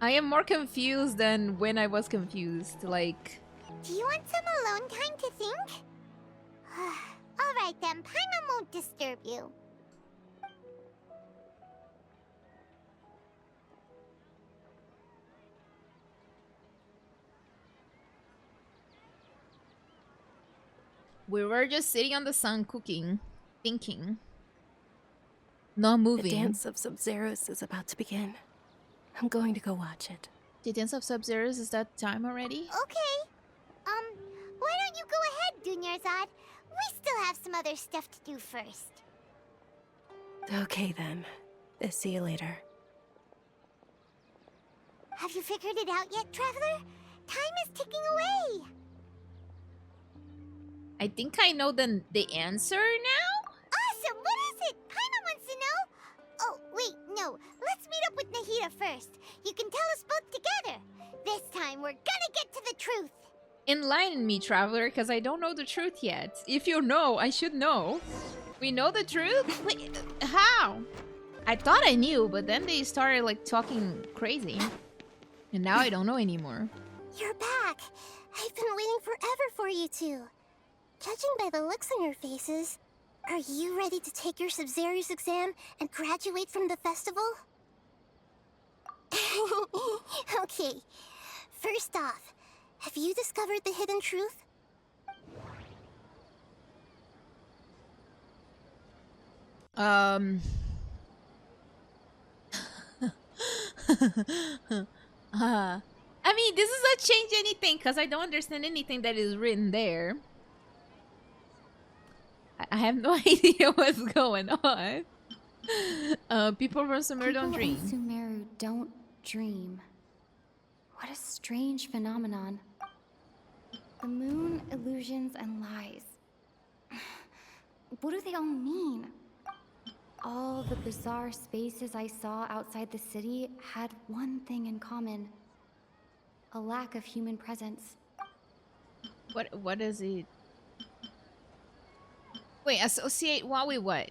I am more confused than when I was confused. Like, Do you want some alone time to think? Alright then, Paimon won't disturb you. we were just sitting on the sun cooking, thinking, not moving. The dance of Sabzeruz is about to begin. I'm going to go watch it. The dance of Sabzeruz, is that time already? Okay. Why don't you go ahead, Dunyarzad? We still have some other stuff to do first. Okay then. See you later. Have you figured it out yet, Traveler? Time is ticking away. I think I know the answer now? Awesome! What is it? Paimon wants to know. Oh, wait, no. Let's meet up with Nahida first. You can tell us both together. This time, we're gonna get to the truth. Enlighten me, Traveler, because I don't know the truth yet. If you know, I should know. We know the truth? Wait, how? I thought I knew, but then they started, like, talking crazy. And now I don't know anymore. You're back. I've been waiting forever for you two. Judging by the looks on your faces, are you ready to take your Sabzeruz exam and graduate from the festival? Okay. First off, have you discovered the hidden truth? I mean, this is not change anything because I don't understand anything that is written there. I have no idea what's going on. People from Sumeru don't dream. People in Sumeru don't dream. What a strange phenomenon. The moon, illusions, and lies. What do they all mean? All the bizarre spaces I saw outside the city had one thing in common. A lack of human presence. What is it? Wait, associate what with what?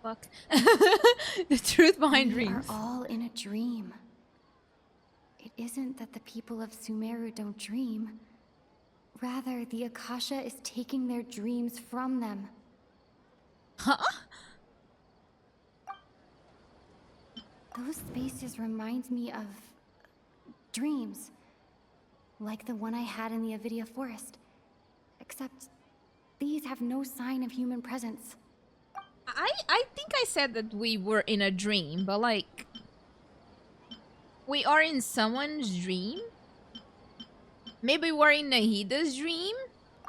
Fuck. The truth behind We dreams. are all in a dream. It isn't that the people of Sumeru don't dream. Rather, the Akasha is taking their dreams from them. Huh? Those spaces remind me of dreams. Like the one I had in the Avidia forest. Except these have no sign of human presence. I think I said that we were in a dream, but like we are in someone's dream? Maybe we're in Nahida's dream?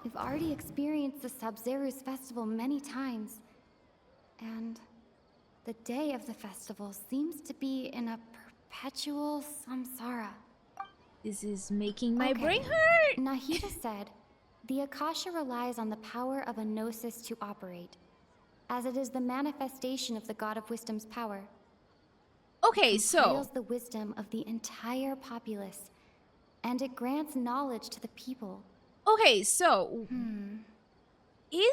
We've already experienced the Sabzeruz festival many times. And the day of the festival seems to be in a perpetual samsara. This is making my Okay. brain hurt. Nahida said, the Akasha relies on the power of a gnosis to operate, as it is the manifestation of the God of Wisdom's power. Okay, It so compiles the wisdom of the entire populace, and it grants knowledge to the people. is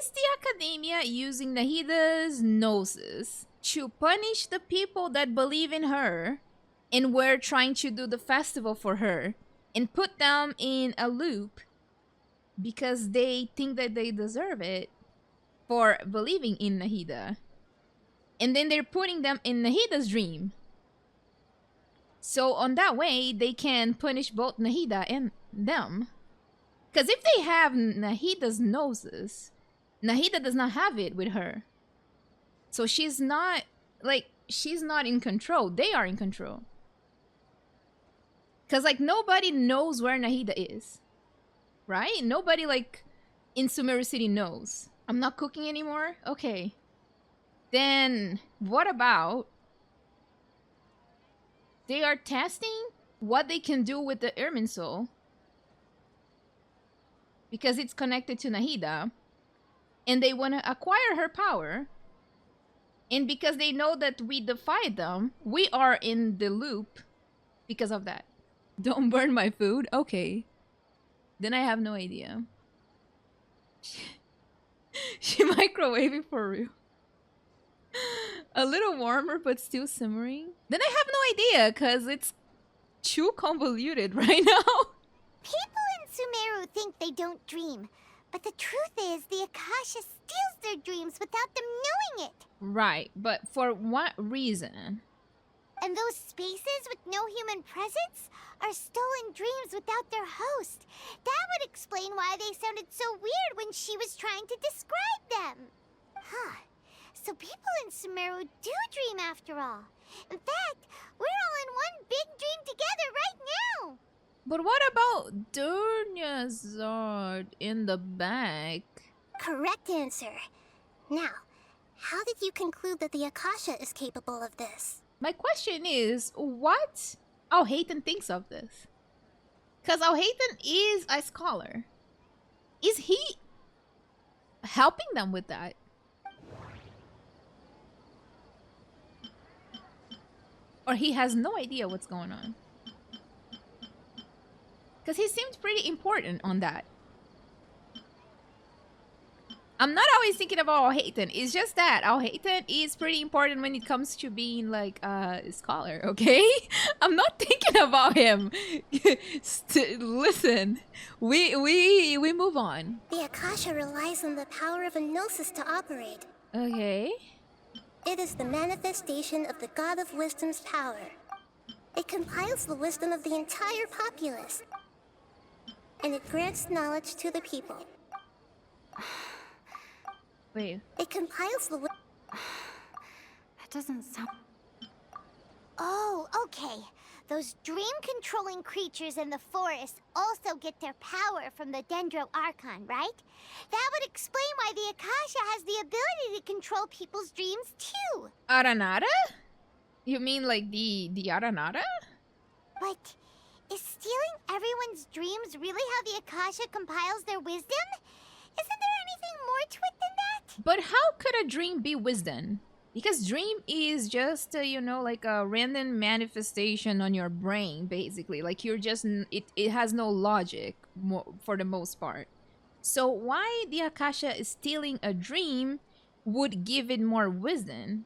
the academia using Nahida's gnosis to punish the people that believe in her and were trying to do the festival for her and put them in a loop because they think that they deserve it for believing in Nahida? And then they're putting them in Nahida's dream. So on that way, they can punish both Nahida and them. Because if they have Nahida's gnosis, Nahida does not have it with her. So she's not, like, she's not in control. They are in control. Because, like, nobody knows where Nahida is. Right? Nobody, like, in Sumeru City knows. I'm not cooking anymore? Okay. Then, what about... they are testing what they can do with the Irminsul. Because it's connected to Nahida. And they want to acquire her power. And because they know that we defy them, we are in the loop because of that. Don't burn my food? Okay. Then I have no idea. She microwave it for real. A little warmer but still simmering. Then I have no idea because it's too convoluted right now. People in Sumeru think they don't dream, but the truth is the Akasha steals their dreams without them knowing it. Right, but for what reason? And those spaces with no human presence are stolen dreams without their host. That would explain why they sounded so weird when she was trying to describe them. Huh. So people in Sumeru do dream after all. In fact, we're all in one big dream together right now. But what about Durnyazard in the back? Correct answer. Now, how did you conclude that the Akasha is capable of this? My question is, what Alhaiten thinks of this? Because Alhaiten is a scholar. Is he helping them with that? Or he has no idea what's going on? Because he seemed pretty important on that. I'm not always thinking about Alhaiten. It's just that Alhaiten is pretty important when it comes to being like a scholar, okay? I'm not thinking about him. Listen, we move on. The Akasha relies on the power of a gnosis to operate. Okay. It is the manifestation of the God of Wisdom's power. It compiles the wisdom of the entire populace, and it grants knowledge to the people. Wait. It compiles the That doesn't sound... Oh, okay. Those dream-controlling creatures in the forest also get their power from the Dendro Archon, right? That would explain why the Akasha has the ability to control people's dreams, too. Aranara? You mean like the Aranara? But is stealing everyone's dreams really how the Akasha compiles their wisdom? Isn't there anything more to it than that? But how could a dream be wisdom? Because dream is just, you know, like a random manifestation on your brain, basically. Like you're just, it has no logic for the most part. So why the Akasha is stealing a dream would give it more wisdom?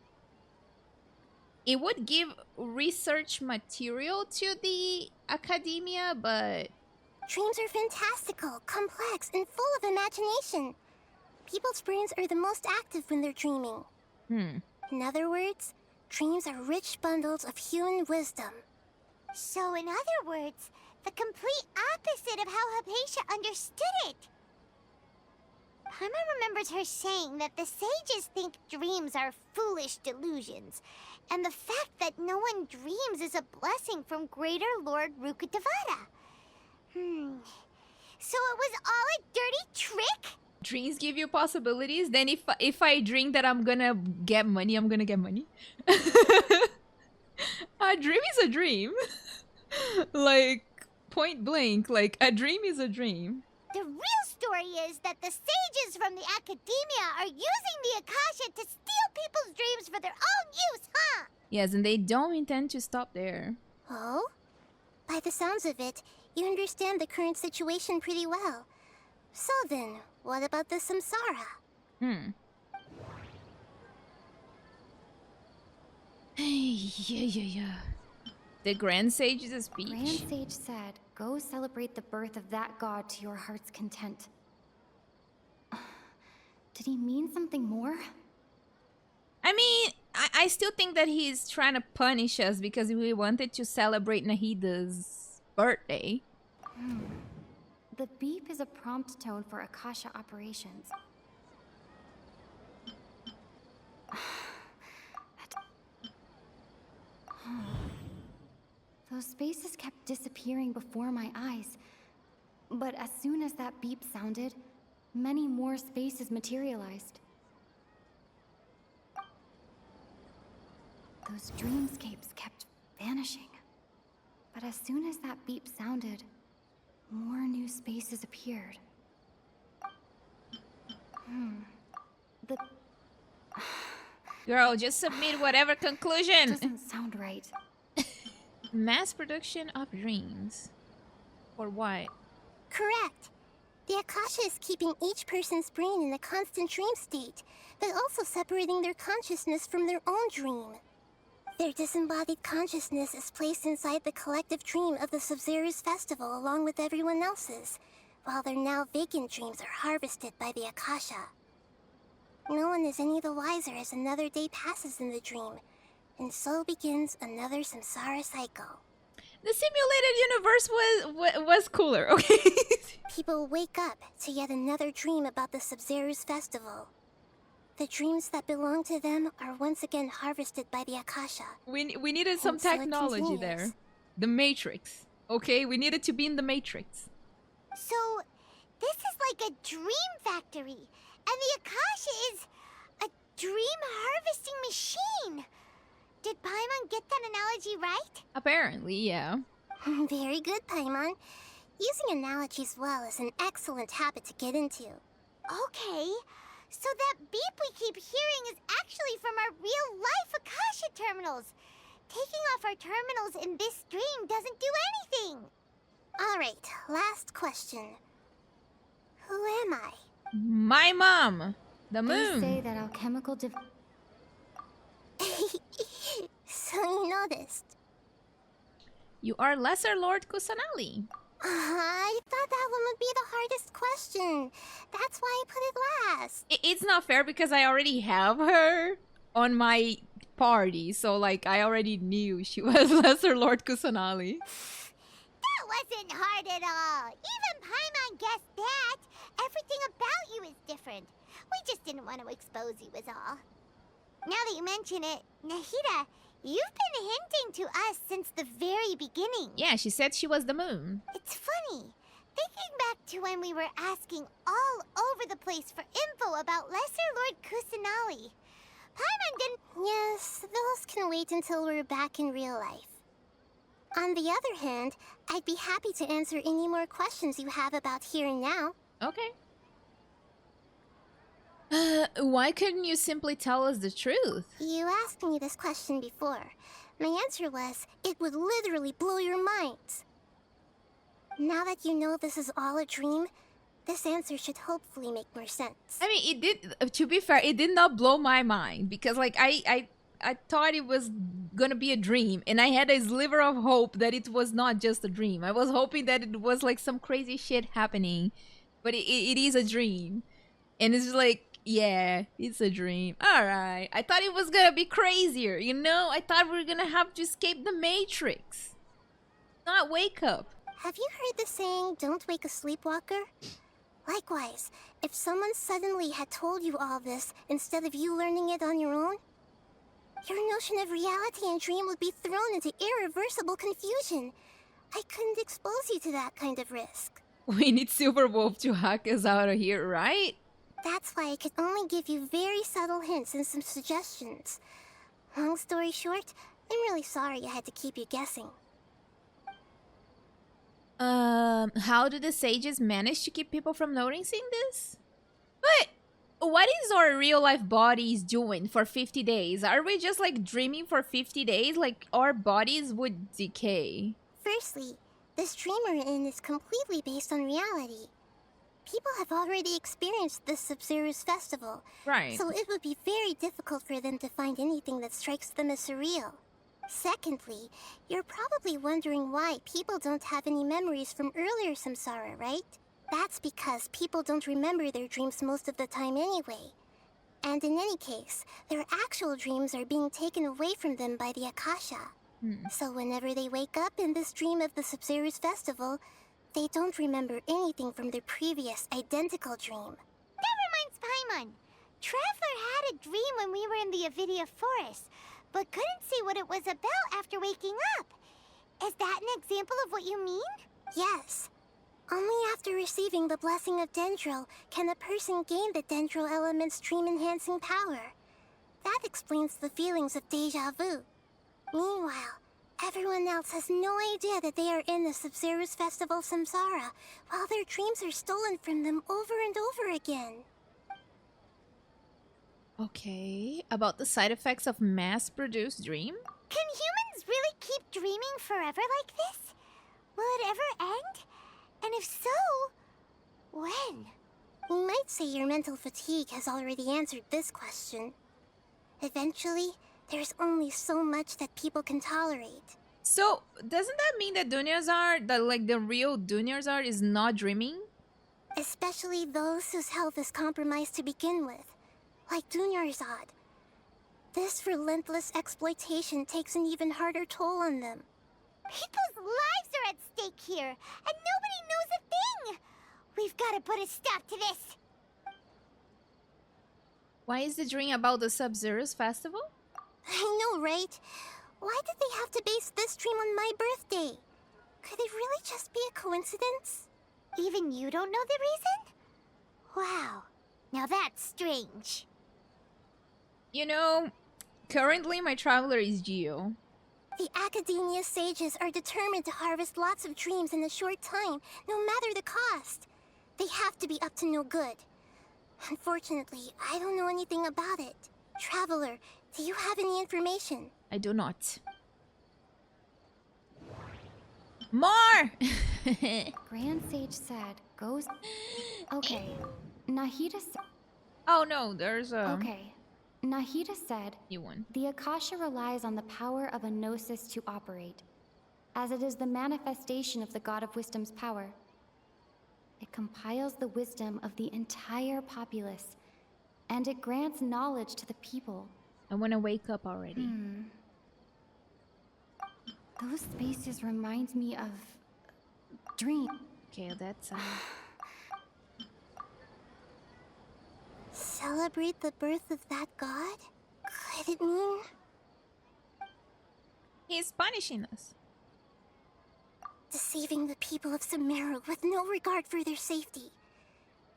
It would give research material to the academia, but... Dreams are fantastical, complex, and full of imagination. People's brains are the most active when they're dreaming. In other words, dreams are rich bundles of human wisdom. So in other words, the complete opposite of how Hypatia understood it. Paimon remembers her saying that the sages think dreams are foolish delusions, and the fact that no one dreams is a blessing from Greater Lord Rukkhadevata. So it was all a dirty trick? Dreams give you possibilities. Then if I dream that I'm gonna get money, I'm gonna get money. A dream is a dream. Like, point blank, like, a dream is a dream. The real story is that the sages from the academia are using the Akasha to steal people's dreams for their own use, huh? Yes, and they don't intend to stop there. Oh? By the sounds of it, you understand the current situation pretty well. So then, what about the Samsara? Yeah. The Grand Sage's speech. Grand Sage said, go celebrate the birth of that god to your heart's content. Did he mean something more? I mean, I still think that he's trying to punish us because we wanted to celebrate Nahida's birthday. The beep is a prompt tone for Akasha operations. Those spaces kept disappearing before my eyes. But as soon as that beep sounded, many more spaces materialized. Those dreamscapes kept vanishing. But as soon as that beep sounded, more new spaces appeared. Girl, just submit whatever conclusion. Doesn't sound right. Mass production of dreams. For what? Correct. The Akasha is keeping each person's brain in a constant dream state, but also separating their consciousness from their own dream. Their disembodied consciousness is placed inside the collective dream of the Sabzeruz festival along with everyone else's, while their now vacant dreams are harvested by the Akasha. No one is any the wiser as another day passes in the dream, and so begins another Samsara cycle. The simulated universe was cooler, okay? People wake up to yet another dream about the Sabzeruz festival. The dreams that belong to them are once again harvested by the Akasha. We needed some And so it technology there. continues. The Matrix. Okay, we needed to be in the Matrix. So, this is like a dream factory, and the Akasha is a dream harvesting machine. Did Paimon get that analogy right? Apparently, yeah. Very good, Paimon. Using analogies well is an excellent habit to get into. Okay, so that beep we keep hearing is actually from our real-life Akasha terminals. Taking off our terminals in this dream doesn't do anything. Alright, last question. Who am I? My mom! The They say moon! that alchemical So you noticed. You are Lesser Lord Kusanali. I thought that one would be the hardest question. That's why I put it last. It's not fair because I already have her on my party, so like I already knew she was Lesser Lord Kusanali. That wasn't hard at all. Even Paimon guessed that. Everything about you is different. We just didn't want to expose you is all. Now that you mention it, Nahida, you've been hinting to us since the very beginning. Yeah, she said she was the moon. It's funny. Thinking back to when we were asking all over the place for info about Lesser Lord Kusanali, Paimon didn't... Yes, those can wait until we're back in real life. On the other hand, I'd be happy to answer any more questions you have about here and now. Okay. Why couldn't you simply tell us the truth? You asked me this question before. My answer was, it would literally blow your minds. Now that you know this is all a dream, this answer should hopefully make more sense. I mean, it did, to be fair, it did not blow my mind because like I thought it was gonna be a dream and I had a sliver of hope that it was not just a dream. I was hoping that it was like some crazy shit happening, but it is a dream. And it's like, yeah, it's a dream. Alright. I thought it was gonna be crazier, you know? I thought we were gonna have to escape the Matrix. Not wake up. Have you heard the saying, don't wake a sleepwalker? Likewise, if someone suddenly had told you all this instead of you learning it on your own, your notion of reality and dream would be thrown into irreversible confusion. I couldn't expose you to that kind of risk. We need Silverwolf to hack us out of here, right? That's why I could only give you very subtle hints and some suggestions. Long story short, I'm really sorry I had to keep you guessing. How do the sages manage to keep people from noticing this? But what is our real life bodies doing for 50 days? Are we just like dreaming for 50 days? Like our bodies would decay. Firstly, this dream we're in is completely based on reality. People have already experienced this Sabzeruz festival, Right. so it would be very difficult for them to find anything that strikes them as surreal. Secondly, you're probably wondering why people don't have any memories from earlier Samsara, right? That's because people don't remember their dreams most of the time anyway. And in any case, their actual dreams are being taken away from them by the Akasha. So whenever they wake up in this dream of the Sabzeruz festival, they don't remember anything from their previous identical dream. That reminds Paimon. Traveler had a dream when we were in the Avidia forest, but couldn't see what it was about after waking up. Is that an example of what you mean? Yes. Only after receiving the blessing of Dendro can a person gain the Dendro element's dream-enhancing power. That explains the feelings of deja vu. Meanwhile, everyone else has no idea that they are in the Sabzeruz Festival Samsara, while their dreams are stolen from them over and over again. Okay, about the side effects of mass-produced dream? Can humans really keep dreaming forever like this? Will it ever end? And if so, when? You might say your mental fatigue has already answered this question. Eventually, there's only so much that people can tolerate. So, doesn't that mean that Dunyazar, the real Dunyazar, is not dreaming? Especially those whose health is compromised to begin with, like Dunyarzad. This relentless exploitation takes an even harder toll on them. People's lives are at stake here, and nobody knows a thing! We've got to put a stop to this! Why is the dream about the Sabzeruz festival? I know, right? Why did they have to base this dream on my birthday? Could it really just be a coincidence? Even you don't know the reason? Wow, now that's strange. You know, currently my traveler is Geo. The Academia sages are determined to harvest lots of dreams in a short time, no matter the cost. They have to be up to no good. Unfortunately, I don't know anything about it. Traveler, do you have any information? I do not. More! Grand Sage said, goes. Okay. Nahida said. Oh no, there's a Okay. Nahida said, new one. the Akasha relies on the power of a gnosis to operate, as it is the manifestation of the God of Wisdom's power. It compiles the wisdom of the entire populace, and it grants knowledge to the people. I want to wake up already. Those spaces remind me of dream. Okay, that's Celebrate the birth of that god? Could it mean... He's punishing us. deceiving the people of Sumeru with no regard for their safety?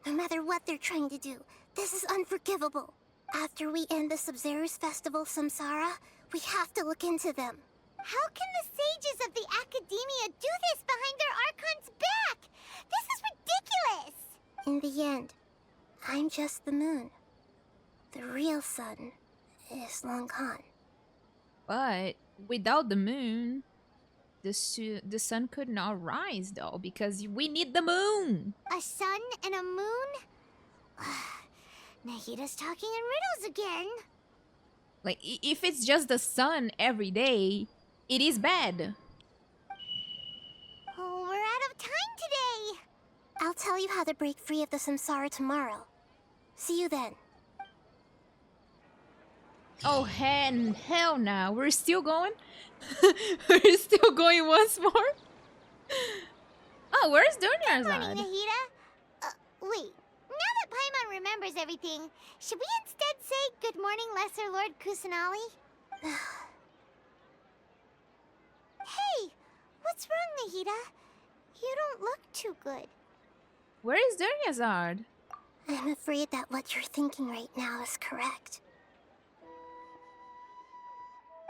No matter what they're trying to do, this is unforgivable. After we end the Sabzeruz festival, Samsara, we have to look into them. How can the sages of the Academia do this behind their Archon's back? This is ridiculous! In the end, I'm just the moon. The real sun is long gone. But without the moon, the sun could not rise though, because we need the moon. A sun and a moon? Nahida's talking in riddles again. Like, if it's just the sun every day, it is bad. Oh, we're out of time today. I'll tell you how to break free of the Samsara tomorrow. See you then. Oh, hell no. We're still going? We're still going once more? Oh, where's Good morning, Dunyarzad? Nahida. Wait. Now that Paimon remembers everything, should we instead say good morning, Lesser Lord Kusanali? Hey, what's wrong, Nahida? You don't look too good. Where is Dunyarzad? I'm afraid that what you're thinking right now is correct.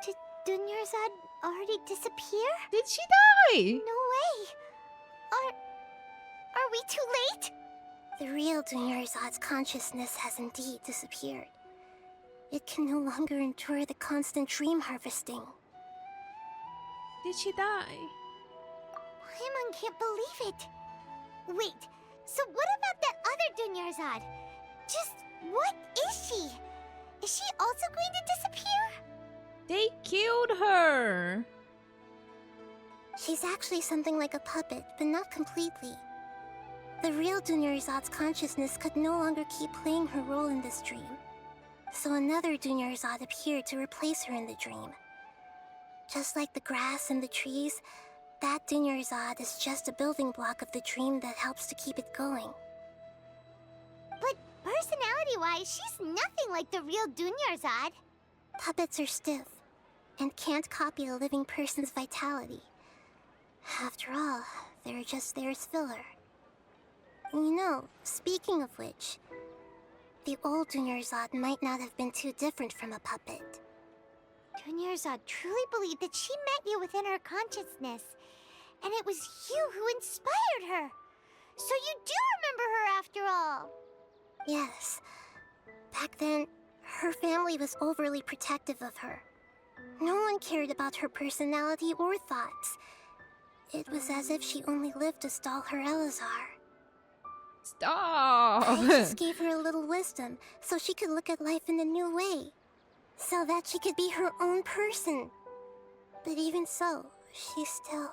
Did Dunyarzad already disappear? Did she die? No way. Are we too late? The real Dunyarzad's consciousness has indeed disappeared. It can no longer endure the constant dream harvesting. Did she die? Paimon can't believe it. Wait, so what about that other Dunyarzad? Just what is she? Is she also going to disappear? They killed her. She's actually something like a puppet, but not completely. The real Dunyarzad's consciousness could no longer keep playing her role in this dream. So another Dunyarzad appeared to replace her in the dream. Just like the grass and the trees, that Dunyarzad is just a building block of the dream that helps to keep it going. But personality-wise, she's nothing like the real Dunyarzad. Puppets are stiff, and can't copy a living person's vitality. After all, they're just there as filler. You know, speaking of which, the old Dunyarzad might not have been too different from a puppet. Dunyarzad truly believed that she met you within her consciousness, and it was you who inspired her. So you do remember her after all. Yes. Back then, Her family was overly protective of her. No one cared about her personality or thoughts. It was as if she only lived to stall her Elazar. Stop! I just gave her a little wisdom so she could look at life in a new way. So that she could be her own person. But even so, she still...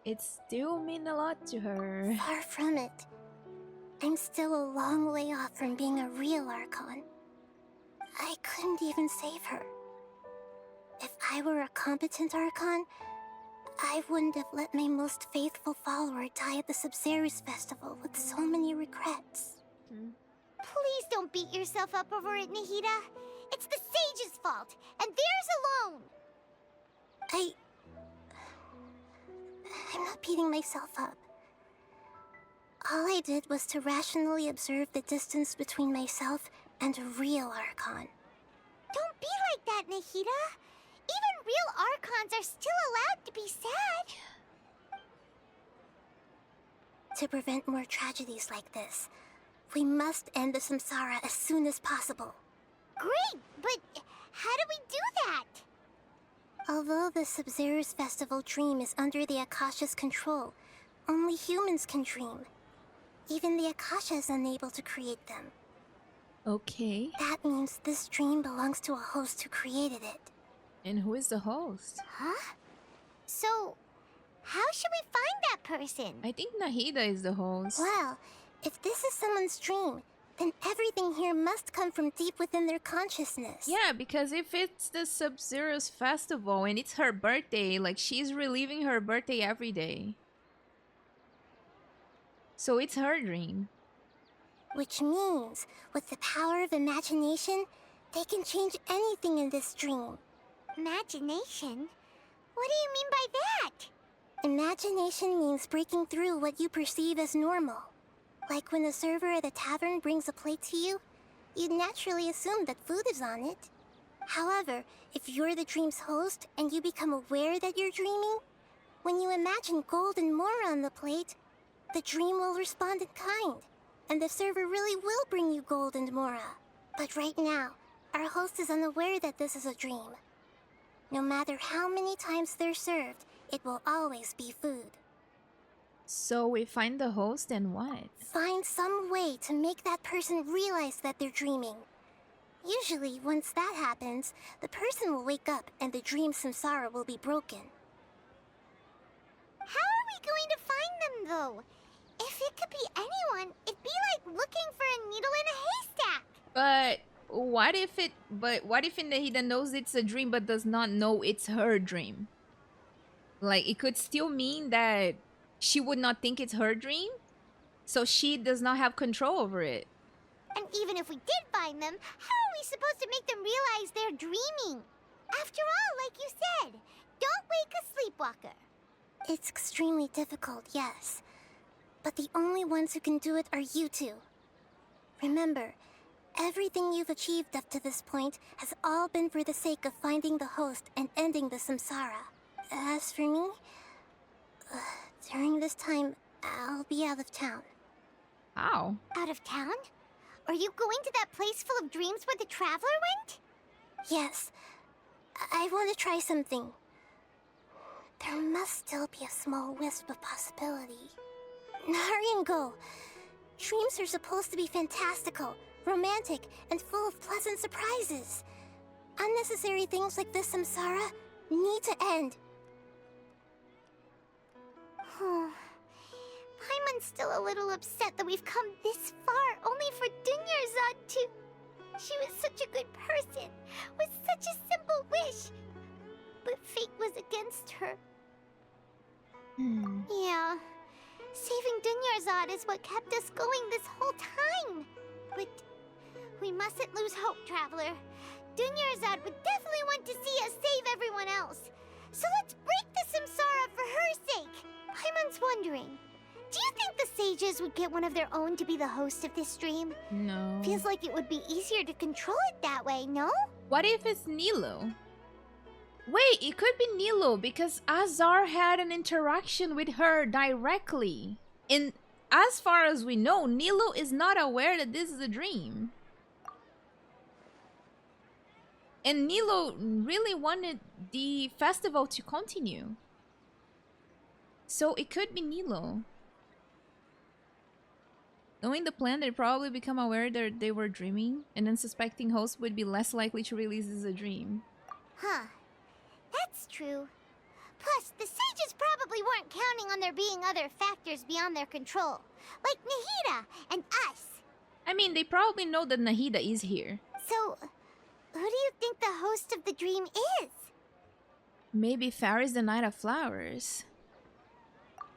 It still means a lot to her. Far from it. I'm still a long way off from being a real Archon. I couldn't even save her. If I were a competent Archon, I wouldn't have let my most faithful follower die at the Sabzeruz festival with so many regrets. Please don't beat yourself up over it, Nahida. It's the sage's fault, and theirs alone. I'm not beating myself up. All I did was to rationally observe the distance between myself and a real Archon. Don't be like that, Nahida. Even real Archons are still allowed to be sad. To prevent more tragedies like this, we must end the Samsara as soon as possible. Great, but how do we do that? Although the Sabzeruz festival dream is under the Akasha's control, only humans can dream. Even the Akasha is unable to create them. Okay. That means this dream belongs to a host who created it. And who is the host? Huh? So, how should we find that person? I think Nahida is the host. Well, if this is someone's dream, then everything here must come from deep within their consciousness. Yeah, because if it's the Sabzeruz festival and it's her birthday, like she's reliving her birthday every day. So it's her dream. Which means, with the power of imagination, they can change anything in this dream. Imagination? What do you mean by that? Imagination means breaking through what you perceive as normal. Like when the server at the tavern brings a plate to you, you'd naturally assume that food is on it. However, if you're the dream's host and you become aware that you're dreaming, when you imagine gold and more on the plate, the dream will respond in kind, and the server really will bring you gold and mora. But right now, our host is unaware that this is a dream. No matter how many times they're served, it will always be food. So we find the host and what? Find some way to make that person realize that they're dreaming. Usually, once that happens, the person will wake up and the dream samsara will be broken. How are we going to find them, though? If it could be anyone, it'd be like looking for a needle in a haystack. But what if Nahida knows it's a dream but does not know it's her dream? Like, it could still mean that she would not think it's her dream, so she does not have control over it. And even if we did find them, how are we supposed to make them realize they're dreaming? After all, like you said, don't wake a sleepwalker. It's extremely difficult, yes. But the only ones who can do it are you two. Remember, everything you've achieved up to this point has all been for the sake of finding the host and ending the samsara. As for me, during this time, I'll be out of town. How? Out of town? Are you going to that place full of dreams where the traveler went? Yes. I want to try something. There must still be a small wisp of possibility. Hurry and go. Dreams are supposed to be fantastical, romantic, and full of pleasant surprises. Unnecessary things like this samsara need to end. Paimon's still a little upset that we've come this far only for Dunyarzad to... She was such a good person, with such a simple wish. But fate was against her. Yeah. Saving Dunyarzad is what kept us going this whole time. But we mustn't lose hope, Traveler. Dunyarzad would definitely want to see us save everyone else. So let's break the samsara for her sake. Paimon's wondering, do you think the sages would get one of their own to be the host of this stream? No. Feels like it would be easier to control it that way, no? What if it's Nilo? Wait, it could be Nilo because Azar had an interaction with her directly. And as far as we know, Nilo is not aware that this is a dream. And Nilo really wanted the festival to continue. So it could be Nilo. Knowing the plan, they'd probably become aware that they were dreaming, and then suspecting hosts would be less likely to release this as a dream. Huh. That's true. Plus, the sages probably weren't counting on there being other factors beyond their control. Like Nahida and us. I mean, they probably know that Nahida is here. So, who do you think the host of the dream is? Maybe Faris the Knight of Flowers.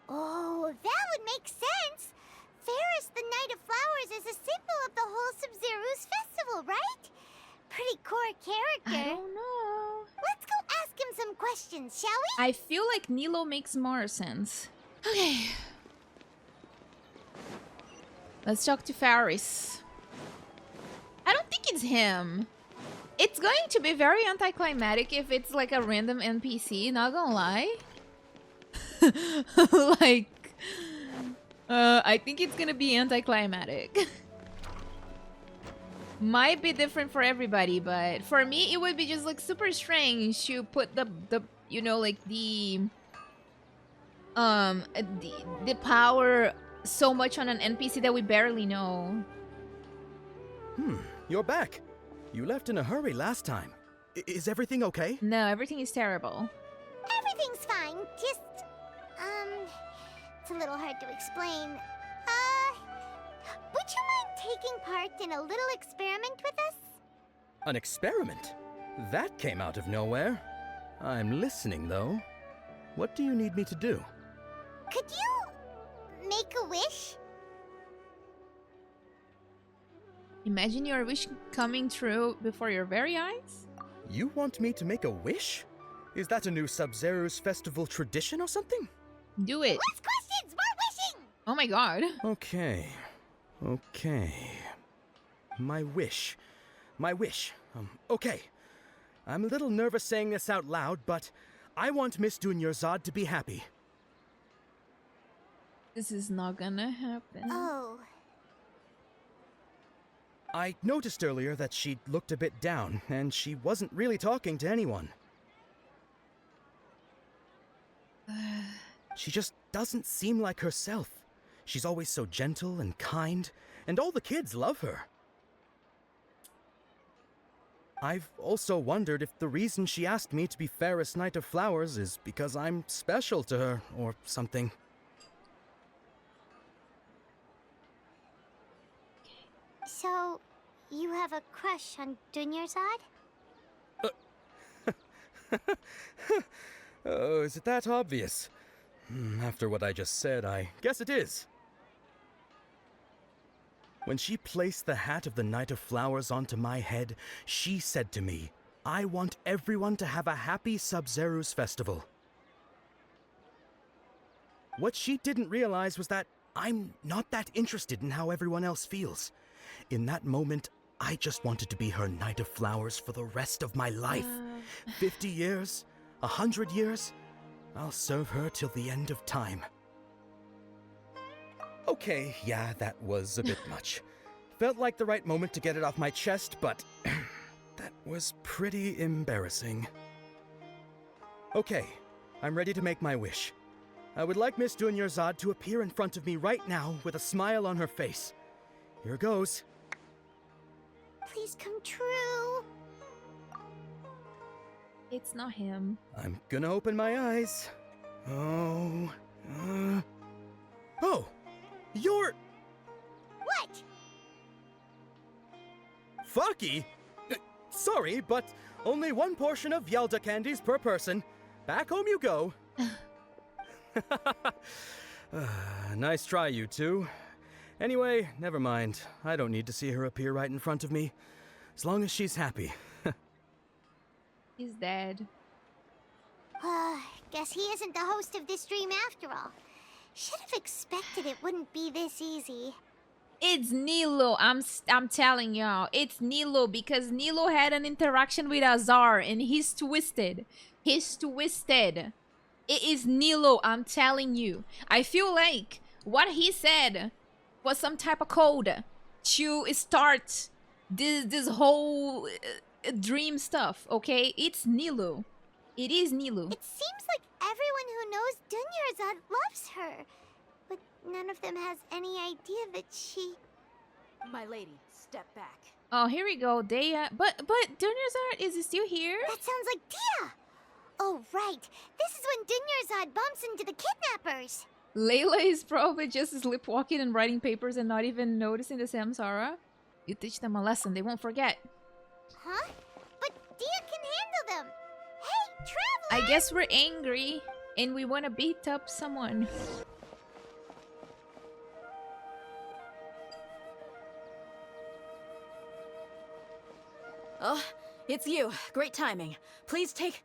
Oh, that would make sense. Faris the Knight of Flowers is a symbol of the whole Sabzeruz festival, right? Pretty core character. I don't know. Let's go ask him some questions, shall we? I feel like Nilo makes more sense. Okay. Let's talk to Faris. I don't think it's him. It's going to be very anticlimactic if it's like a random NPC, not gonna lie. Like... I think it's gonna be anticlimactic. Might be different for everybody, but for me it would be just like super strange to put the you know, like the power so much on an NPC that we barely know. You're back. You left in a hurry last time. Is everything okay? No, everything is terrible. Everything's fine. Just, it's a little hard to explain. Would you mind taking part in a little experiment with us? An experiment? That came out of nowhere. I'm listening, though. What do you need me to do? Could you make a wish? Imagine your wish coming true before your very eyes? You want me to make a wish? Is that a new Sabzeruz festival tradition or something? Do it. Less questions, more wishing! Oh my god. Okay. My wish. Okay. I'm a little nervous saying this out loud, but I want Miss Dunyarzad to be happy. This is not gonna happen. Oh. I noticed earlier that she looked a bit down, and she wasn't really talking to anyone. She just doesn't seem like herself. She's always so gentle and kind, and all the kids love her. I've also wondered if the reason she asked me to be Fairest Knight of Flowers is because I'm special to her, or something. So, you have a crush on Dunyarzad? Oh, is it that obvious? After what I just said, I guess it is. When she placed the hat of the Knight of Flowers onto my head, she said to me, I want everyone to have a happy Sabzeruz festival. What she didn't realize was that I'm not that interested in how everyone else feels. In that moment, I just wanted to be her Knight of Flowers for the rest of my life. 50 years, 100 years, I'll serve her till the end of time. Okay, yeah, that was a bit much. Felt like the right moment to get it off my chest, but that was pretty embarrassing. Okay, I'm ready to make my wish. I would like Miss Dunyarzad to appear in front of me right now with a smile on her face. Here goes. Please come true. It's not him. I'm gonna open my eyes. Oh, you're... What? Fucky? Sorry, but only one portion of Yelda candies per person. Back home you go. Nice try, you two. Anyway, never mind. I don't need to see her appear right in front of me. As long as she's happy. He's dead. Guess he isn't the host of this dream after all. Should have expected it wouldn't be this easy. It's Nilo. I'm telling y'all. It's Nilo because Nilo had an interaction with Azar and he's twisted. He's twisted. It is Nilo, I'm telling you. I feel like What he said was some type of code to start this whole dream stuff, okay? It's Nilu. It is Nilu. It seems like everyone who knows Dunyarzad loves her, but none of them has any idea that she... My lady, step back. Oh, here we go. Dea. But Dunyarzad is still here? That sounds like Dia! Oh, right. This is when Dunyarzad bumps into the kidnappers. Layla is probably just sleepwalking and writing papers and not even noticing the Samsara. You teach them a lesson, they won't forget. Huh? But Dia can handle them. Hey, Traveler! I guess we're angry and we want to beat up someone. Oh, it's you. Great timing. Please take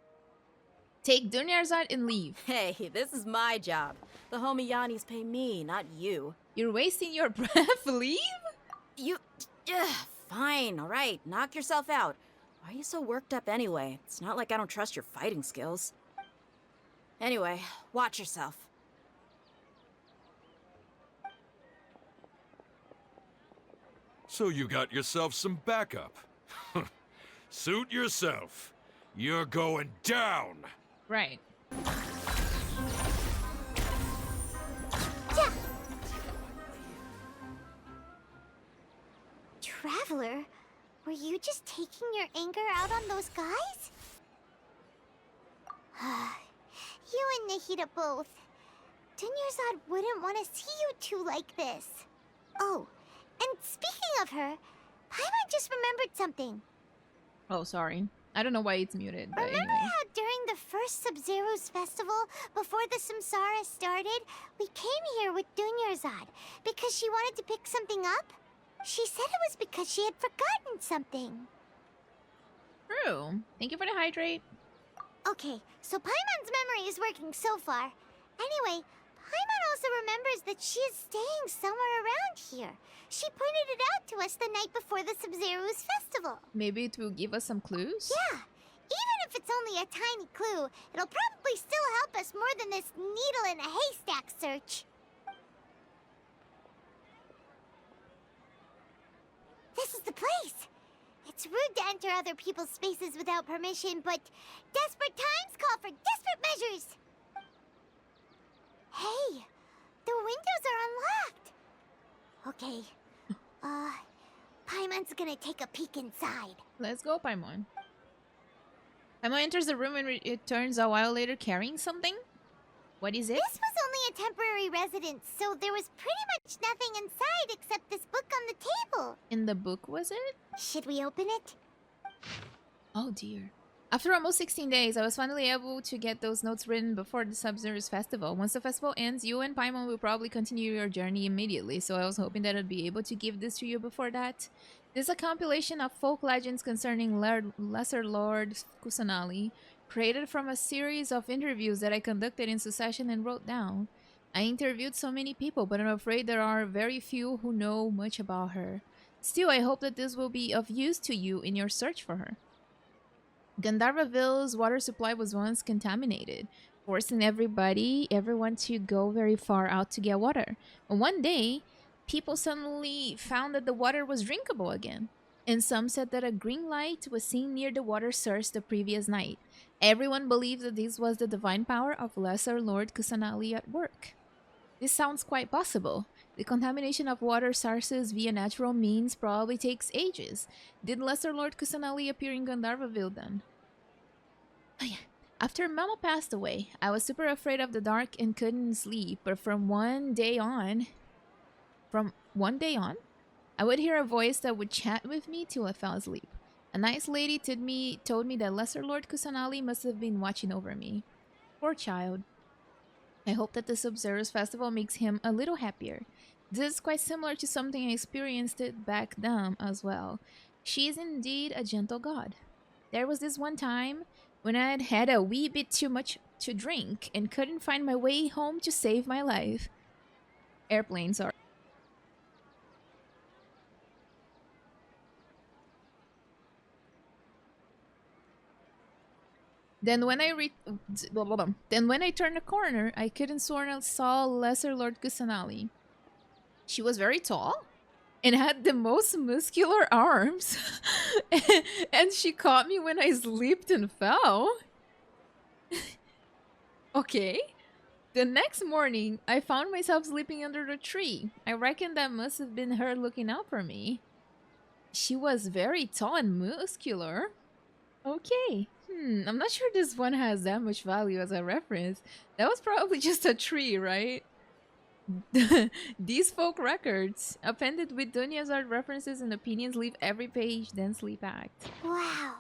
Dunyarzad and leave. Hey, this is my job. The homie Yannis pay me, not you. You're wasting your breath. Leave? You... fine, alright. Knock yourself out. Why are you so worked up anyway? It's not like I don't trust your fighting skills. Anyway, watch yourself. So you got yourself some backup. Suit yourself. You're going down. Right. Traveler, were you just taking your anger out on those guys? You and Nahida both. Dunyarzad wouldn't want to see you two like this. Oh, and speaking of her, Paimon just remembered something. Oh, sorry. I don't know why it's muted, but Remember anyway. how during the first Sabzeruz festival, before the Samsara started, we came here with Dunyarzad because she wanted to pick something up? She said it was because she had forgotten something. True. Thank you for the hydrate. Okay, so Paimon's memory is working so far. Anyway, Paimon also remembers that she is staying somewhere around here. She pointed it out to us the night before the Sabzeruz festival. Maybe it will give us some clues? Yeah, even if it's only a tiny clue, it'll probably still help us more than this needle in a haystack search. This is the place. It's rude to enter other people's spaces without permission, but desperate times call for desperate measures. Hey, the windows are unlocked. Okay, Paimon's gonna take a peek inside. Let's go, Paimon. Paimon enters the room and returns a while later carrying something. What is it? This was only a temporary residence, so there was pretty much nothing inside except this book on the table. In the book, was it? Should we open it? Oh dear. After almost 16 days, I was finally able to get those notes written before the Sabzeruz festival. Once the festival ends, you and Paimon will probably continue your journey immediately, so I was hoping that I'd be able to give this to you before that. This is a compilation of folk legends concerning Lesser Lord Kusanali, created from a series of interviews that I conducted in succession and wrote down. I interviewed so many people, but I'm afraid there are very few who know much about her. Still, I hope that this will be of use to you in your search for her. Gandharvaville's water supply was once contaminated, forcing everyone to go very far out to get water. But one day, people suddenly found that the water was drinkable again. And some said that a green light was seen near the water source the previous night. Everyone believed that this was the divine power of Lesser Lord Kusanali at work. This sounds quite possible. The contamination of water sources via natural means probably takes ages. Did Lesser Lord Kusanali appear in Gandharvaville then? Oh yeah. After Mama passed away, I was super afraid of the dark and couldn't sleep, but from one day on, I would hear a voice that would chat with me till I fell asleep. A nice lady told me that Lesser Lord Kusanali must have been watching over me. Poor child. I hope that the Sabzeruz festival makes him a little happier. This is quite similar to something I experienced back then as well. She is indeed a gentle god. There was this one time when I had had a wee bit too much to drink and couldn't find my way home to save my life. Airplane, sorry. Then when I then when I turned the corner, I could have sworn I saw Lesser Lord Kusanali. She was very tall and had the most muscular arms. And she caught me when I slipped and fell. Okay. The next morning, I found myself sleeping under the tree. I reckon that must have been her looking out for me. She was very tall and muscular. Okay. I'm not sure this one has that much value as a reference. That was probably just a tree, right? These folk records, appended with Dunya's references and opinions, leave every page densely packed. Wow.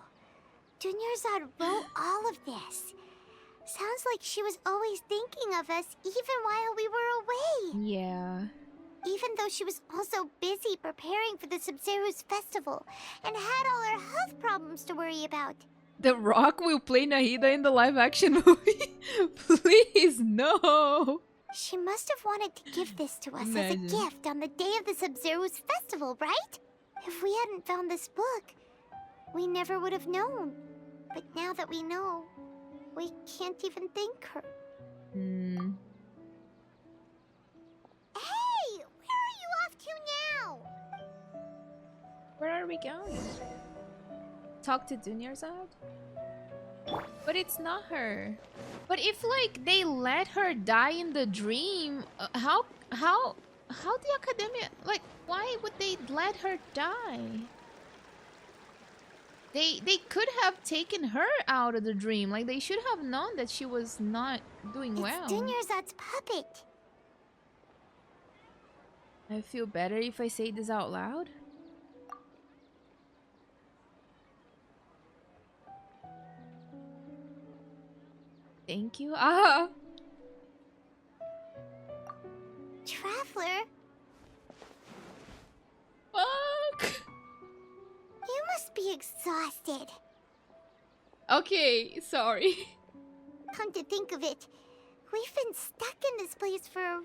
Dunyarzad wrote all of this. Sounds like she was always thinking of us even while we were away. Yeah. Even though she was also busy preparing for the Sabzeruz festival and had all her health problems to worry about. The Rock will play Nahida in the live-action movie? Please, no! She must have wanted to give this to us Imagine. as a gift on the day of the Sabzeruz festival, right? If we hadn't found this book, we never would have known. But now that we know, we can't even thank her. Hey! Where are you off to now? Where are we going? Talk to Dunyarzad? But it's not her. But if, like, they let her die in the dream, how the academia, like, why would they let her die? They could have taken her out of the dream. Like, they should have known that she was not doing well. It's Dunyarzad's puppet. I feel better if I say this out loud. Thank you. Ah! Traveler, Fuck! you must be exhausted. Okay, sorry. Come to think of it, we've been stuck in this place for a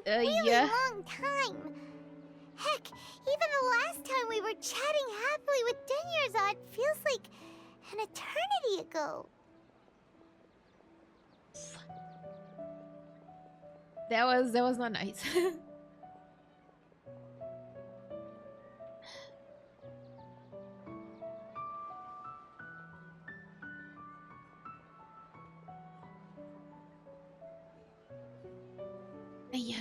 really yeah. long time. Heck, even the last time we were chatting happily with Dunyarzad feels like an eternity ago. That was not nice. Yeah.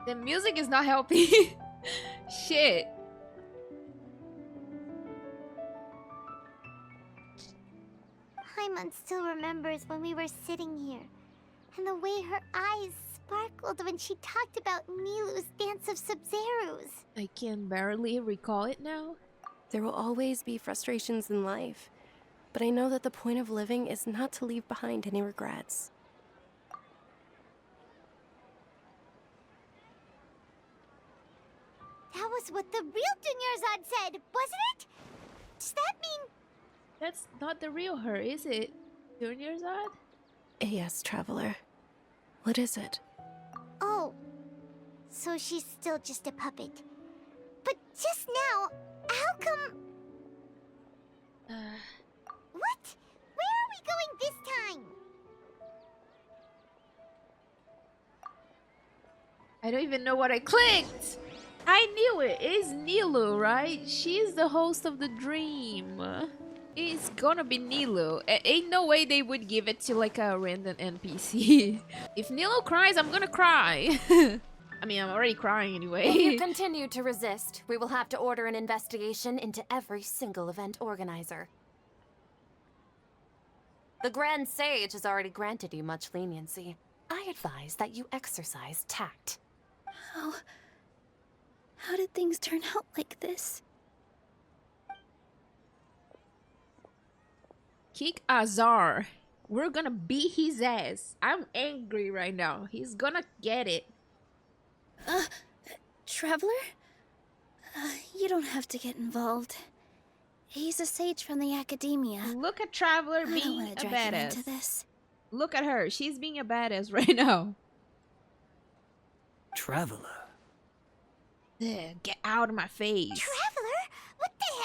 The music is not helping. Shit. Paimon still remembers when we were sitting here, and the way her eyes sparkled when she talked about Nilu's Dance of Sabzeruz. I can barely recall it now. There will always be frustrations in life, but I know that the point of living is not to leave behind any regrets. That was what the real Dunyarzad said, wasn't it? Does that mean... That's not the real her, is it? Dunyarzad? Yes, Traveler. What is it? Oh, so she's still just a puppet. But just now, how come... What? Where are we going this time? I don't even know what I clicked! I knew it! It's Nilu, right? She's the host of the dream. It's gonna be Nilu. Ain't no way they would give it to like a random NPC. If Nilu cries, I'm gonna cry. I mean, I'm already crying anyway. If you continue to resist, we will have to order an investigation into every single event organizer. The Grand Sage has already granted you much leniency. I advise that you exercise tact. How did things turn out like this? Kick Azar. We're gonna beat his ass. I'm angry right now. He's gonna get it. Traveler? You don't have to get involved. He's a sage from the academia. Look at Traveler I don't being want a to drag you badass. into this. Look at her. She's being a badass right now. Traveler. Ugh, get out of my face. Traveler? What the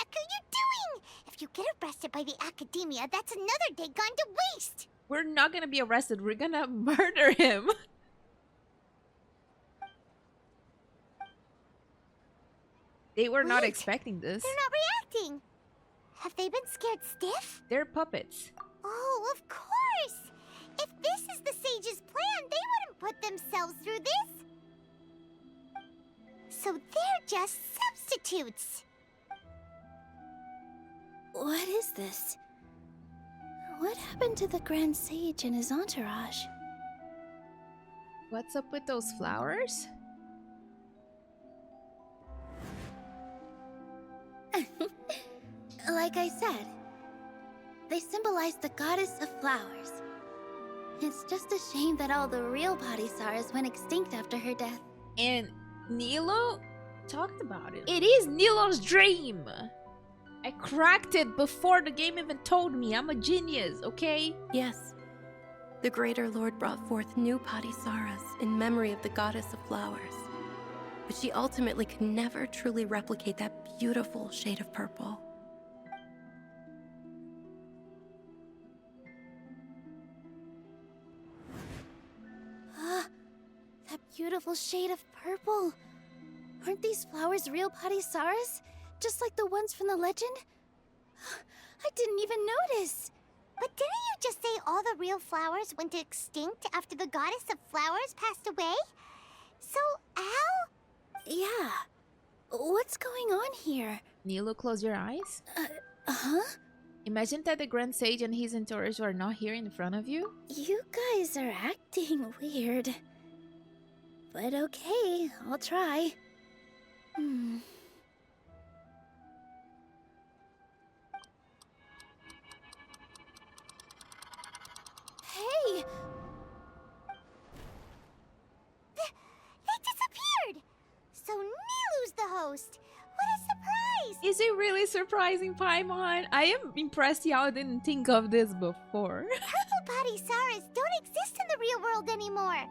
get arrested by the academia, that's another day gone to waste! We're not gonna be arrested. We're gonna murder him. They were not expecting this. They're not reacting. Have they been scared stiff? They're puppets. Oh, of course! If this is the sage's plan, they wouldn't put themselves through this. So they're just substitutes. What is this? What happened to the Grand Sage and his entourage? What's up with those flowers? Like I said, they symbolize the goddess of flowers. It's just a shame that all the real Padisars went extinct after her death. And Nilo talked about it. It is Nilo's dream. I cracked it before the game even told me. I'm a genius, okay? Yes. The Greater Lord brought forth new Padisaras in memory of the goddess of flowers. But she ultimately could never truly replicate that beautiful shade of purple. That beautiful shade of purple. Aren't these flowers real Padisaras? Just like the ones from the legend? I didn't even notice. But didn't you just say all the real flowers went extinct after the goddess of flowers passed away? So, how? Yeah. What's going on here? Nilo, close your eyes. Huh? Imagine that the Grand Sage and his entourage are not here in front of you. You guys are acting weird. But okay, I'll try. Hey! They disappeared! So Nilu's the host! What a surprise! Is it really surprising, Paimon? I am impressed y'all didn't think of this before. Purple Padisaras don't exist in the real world anymore.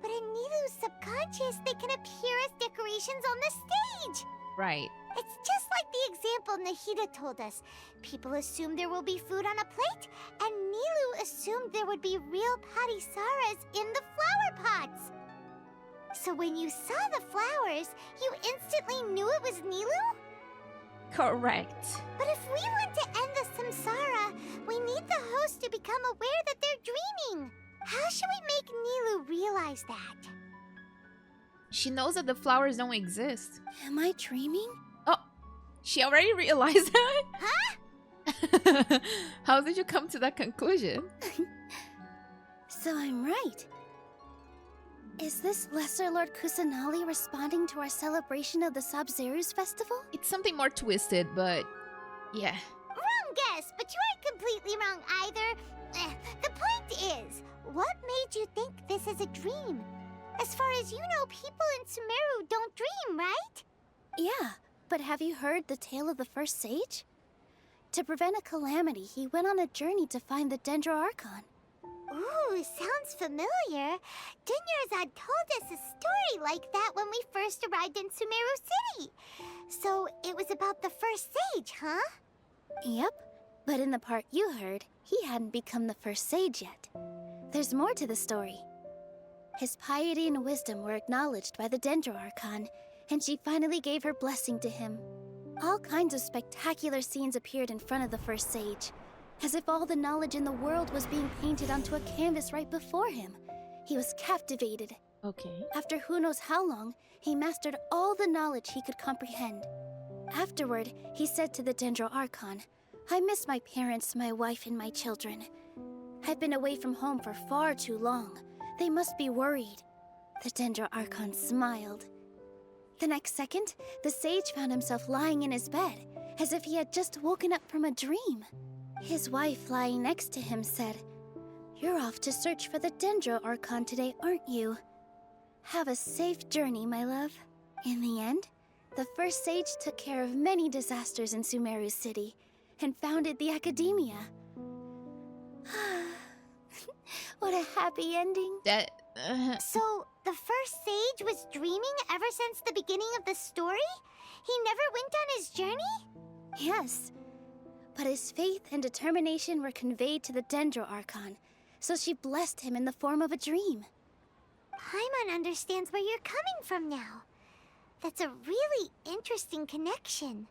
But in Nilu's subconscious, they can appear as decorations on the stage. Right. It's just like the example Nahida told us. People assumed there will be food on a plate, and Nilu assumed there would be real Padisaras in the flower pots. So when you saw the flowers, you instantly knew it was Nilu? Correct. But if we want to end the Samsara, we need the host to become aware that they're dreaming. How should we make Nilu realize that? She knows that the flowers don't exist. Am I dreaming? Oh, she already realized that? Huh? How did you come to that conclusion? So I'm right. Is this Lesser Lord Kusanali responding to our celebration of the Sabzeruz festival? It's something more twisted, but yeah. Wrong guess, but you aren't completely wrong either. The point is, what made you think this is a dream? As far as you know, people in Sumeru don't dream, right? Yeah, but have you heard the tale of the first sage? To prevent a calamity, he went on a journey to find the Dendro Archon. Ooh, sounds familiar. Dunyarzad told us a story like that when we first arrived in Sumeru City. So it was about the first sage, huh? Yep, but in the part you heard, he hadn't become the first sage yet. There's more to the story. His piety and wisdom were acknowledged by the Dendro Archon, and she finally gave her blessing to him. All kinds of spectacular scenes appeared in front of the first sage, as if all the knowledge in the world was being painted onto a canvas right before him. He was captivated. Okay. After who knows how long, he mastered all the knowledge he could comprehend. Afterward, he said to the Dendro Archon, "I miss my parents, my wife, and my children. I've been away from home for far too long. They must be worried." The Dendro Archon smiled. The next second, the sage found himself lying in his bed, as if he had just woken up from a dream. His wife, lying next to him, said, "You're off to search for the Dendro Archon today, aren't you? Have a safe journey, my love." In the end, the first sage took care of many disasters in Sumeru City and founded the Academia. What a happy ending. That... So, the first sage was dreaming ever since the beginning of the story? He never went on his journey? Yes. but his faith and determination were conveyed to the Dendro Archon, so she blessed him in the form of a dream. Paimon understands where you're coming from now. That's a really interesting connection.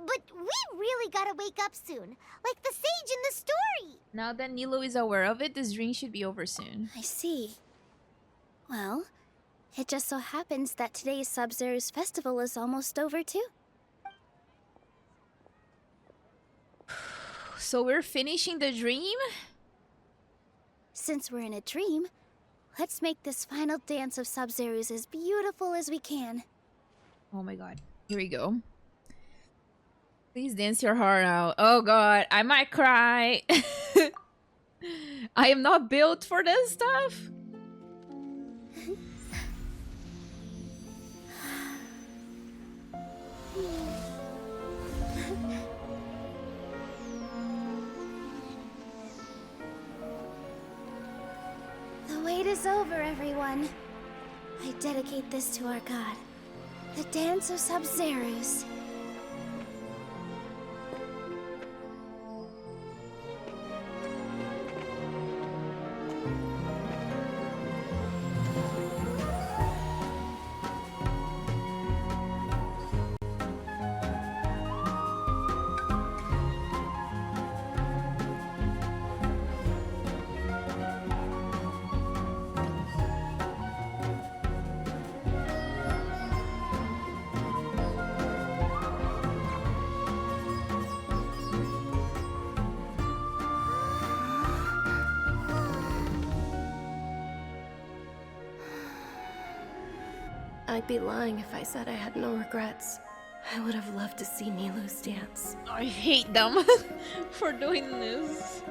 But we really gotta wake up soon, like the sage in the story. Now that Nilo is aware of it, this dream should be over soon. I see. Well, it just so happens that today's Sabzeruz festival is almost over too. So we're finishing the dream? Since we're in a dream, let's make this final dance of Sabzeruz as beautiful as we can. Oh my god. Here we go. Please dance your heart out. Oh god, I might cry. I am not built for this stuff. The wait is over, everyone. I dedicate this to our god, the dance of Sabzeruz. I'd be lying if I said I had no regrets. I would have loved to see Nilou's dance. I hate them for doing this.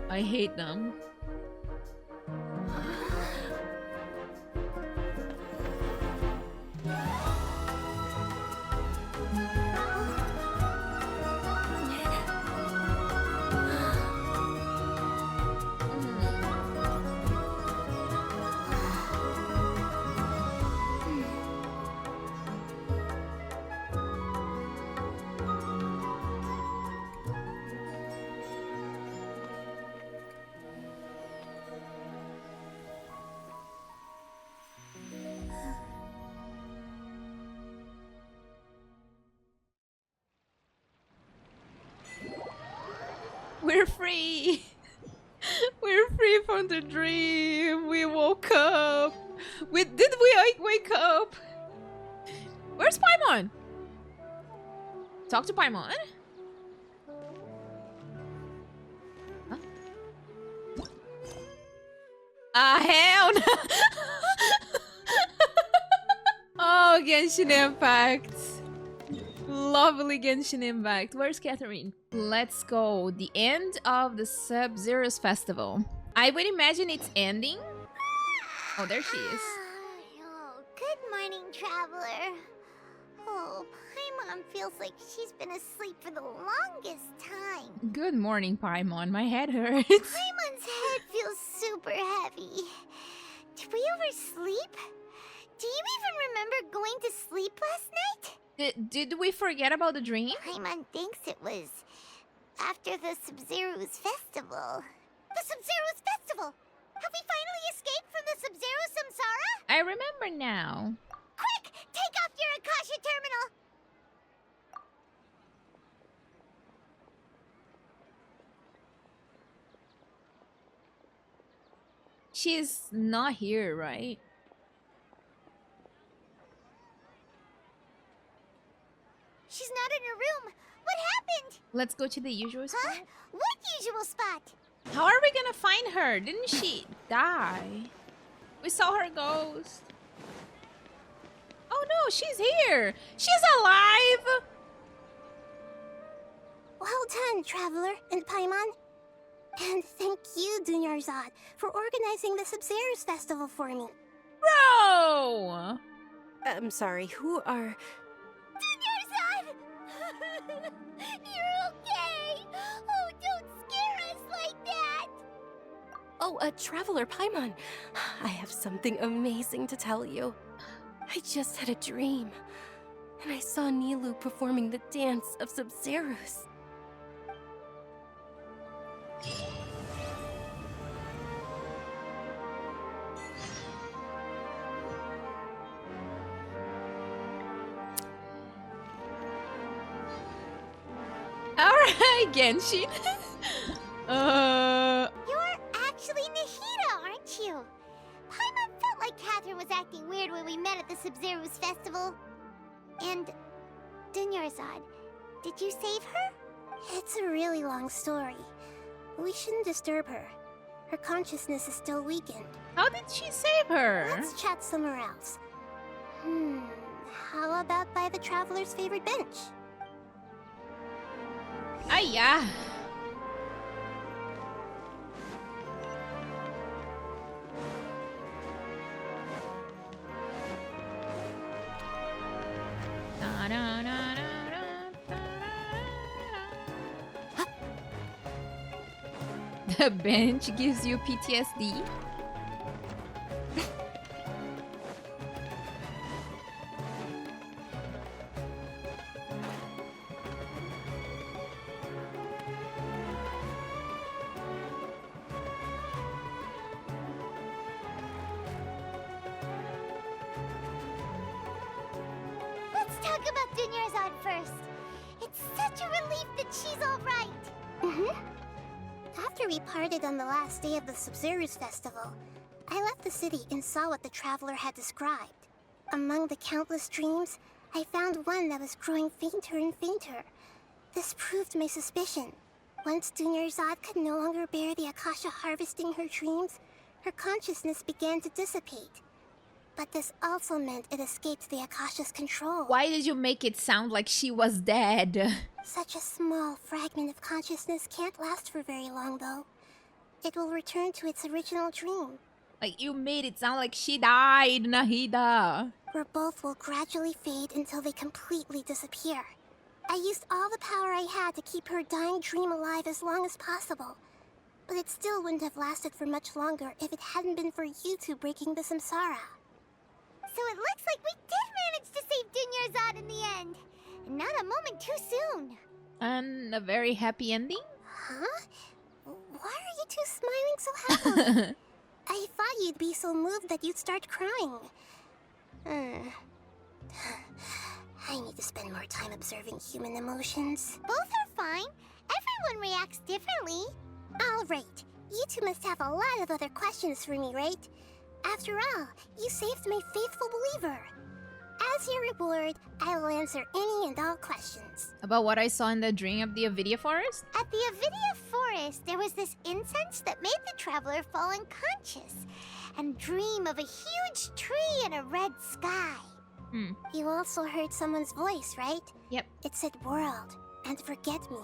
I hate them. We're free! We're free from the dream! We woke up! Did we wake up? Where's Paimon? Talk to Paimon? Huh? Hell no! Oh, Genshin Impact! Lovely Genshin Impact. Where's Catherine? Let's go. The end of the Sabzeruz festival. I would imagine it's ending. Oh, there she is. Oh, good morning, traveler. Oh, Paimon feels like she's been asleep for the longest time. Good morning, Paimon. My head hurts. Paimon's head feels super heavy. Did we oversleep? Do you even remember going to sleep last night? Did we forget about the dream? Paimon thinks it was after the Sabzeruz festival. The Sabzeruz festival! Have we finally escaped from the Sabzeruz Samsara? I remember now. Quick! Take off your Akasha terminal! She's not here, right? She's not in her room. What happened? Let's go to the usual spot. Huh? What usual spot? How are we gonna find her? Didn't she die? We saw her ghost. Oh no, she's here. She's alive. Well done, Traveler and Paimon. And thank you, Dunyarzad, for organizing the Sabzeruz festival for me. Bro! I'm sorry, who are... Dunyarzad! You're okay! Oh, don't scare us like that! Oh, Traveler Paimon. I have something amazing to tell you. I just had a dream, and I saw Nilou performing the dance of Sabzeruz. Alright, Genshin. You're actually Nahida, aren't you? Paimon felt like Catherine was acting weird when we met at the Sabzeruz festival. And Dunyarzad, did you save her? It's a really long story. We shouldn't disturb her. Her consciousness is still weakened. How did she save her? Let's chat somewhere else. How about by the traveler's favorite bench? Yeah. The bench gives you PTSD. Let's talk about Dunyarzad first. It's such a relief that she's all right. After we parted on the last day of the Sabzeruz festival, I left the city and saw what the traveler had described. Among the countless dreams, I found one that was growing fainter and fainter. This proved my suspicion. Once Dunyarzad could no longer bear the Akasha harvesting her dreams, her consciousness began to dissipate. But this also meant it escaped the Akasha's control. Why did you make it sound like she was dead? Such a small fragment of consciousness can't last for very long, though. It will return to its original dream, Like, you made it sound like she died, Nahida. where both will gradually fade until they completely disappear. I used all the power I had to keep her dying dream alive as long as possible. But it still wouldn't have lasted for much longer if it hadn't been for you two breaking the Samsara. So it looks like we did manage to save Dunyarzad in the end. And not a moment too soon. And a very happy ending? Huh? Why are you two smiling so happily? I thought you'd be so moved that you'd start crying. I need to spend more time observing human emotions. Both are fine. Everyone reacts differently. All right. You two must have a lot of other questions for me, right? After all, you saved my faithful believer. As your reward, I will answer any and all questions. About what I saw in the dream of the Avidia forest? At the Avidia forest, there was this incense that made the traveler fall unconscious and dream of a huge tree and a red sky. You also heard someone's voice, right? Yep. It said world and forget me.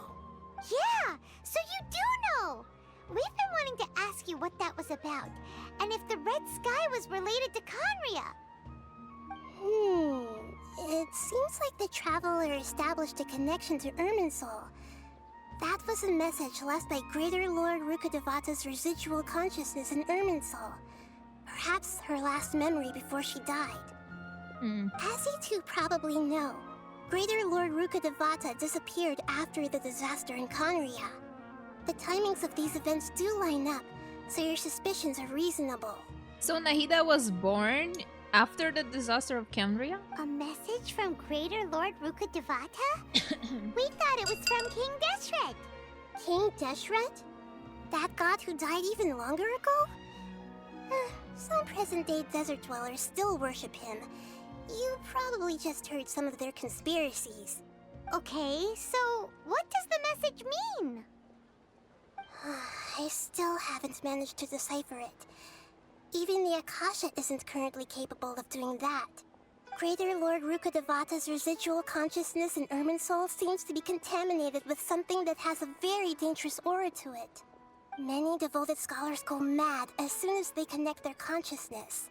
Yeah, so you do know. We've been wanting to ask you what that was about, and if the red sky was related to Conria. It seems like the traveler established a connection to Irminsul. That was a message left by Greater Lord Rukkhadevata's residual consciousness in Irminsul. Perhaps her last memory before she died. As you two probably know, Greater Lord Rukkhadevata disappeared after the disaster in Conria. The timings of these events do line up, so your suspicions are reasonable. So Nahida was born after the disaster of Cambria? A message from Greater Lord Rukkhadevata? We thought it was from King Deshret. King Deshret? That god who died even longer ago? Some present-day desert dwellers still worship him. You probably just heard some of their conspiracies. Okay, so what does the message mean? I still haven't managed to decipher it. Even the Akasha isn't currently capable of doing that. Greater Lord Rukkhadevata's residual consciousness in Irminsul seems to be contaminated with something that has a very dangerous aura to it. Many devoted scholars go mad as soon as they connect their consciousness.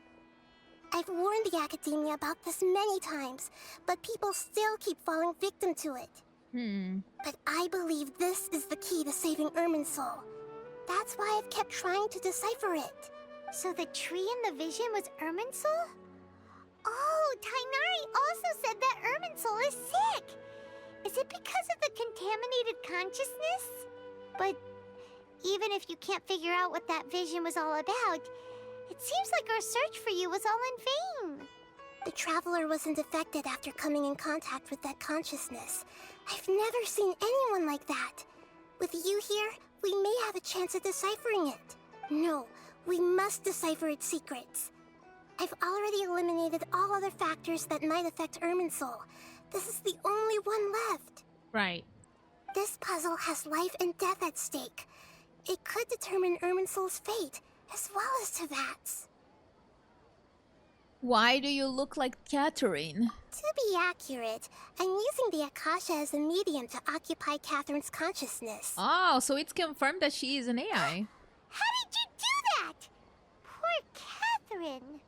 I've warned the academia about this many times, but people still keep falling victim to it. But I believe this is the key to saving Irminsul. That's why I've kept trying to decipher it. So the tree in the vision was Irminsul? Oh, Tainari also said that Irminsul is sick. Is it because of the contaminated consciousness? But even if you can't figure out what that vision was all about, it seems like our search for you was all in vain. The traveler wasn't affected after coming in contact with that consciousness. I've never seen anyone like that. With you here, we may have a chance at deciphering it. No, we must decipher its secrets. I've already eliminated all other factors that might affect Irminsul. This is the only one left. Right. This puzzle has life and death at stake. It could determine Irminsul's fate, as well as Tevat's. Why do you look like Catherine? To be accurate, I'm using the Akasha as a medium to occupy Catherine's consciousness. Oh, so it's confirmed that she is an AI. How did you do that? Poor Catherine.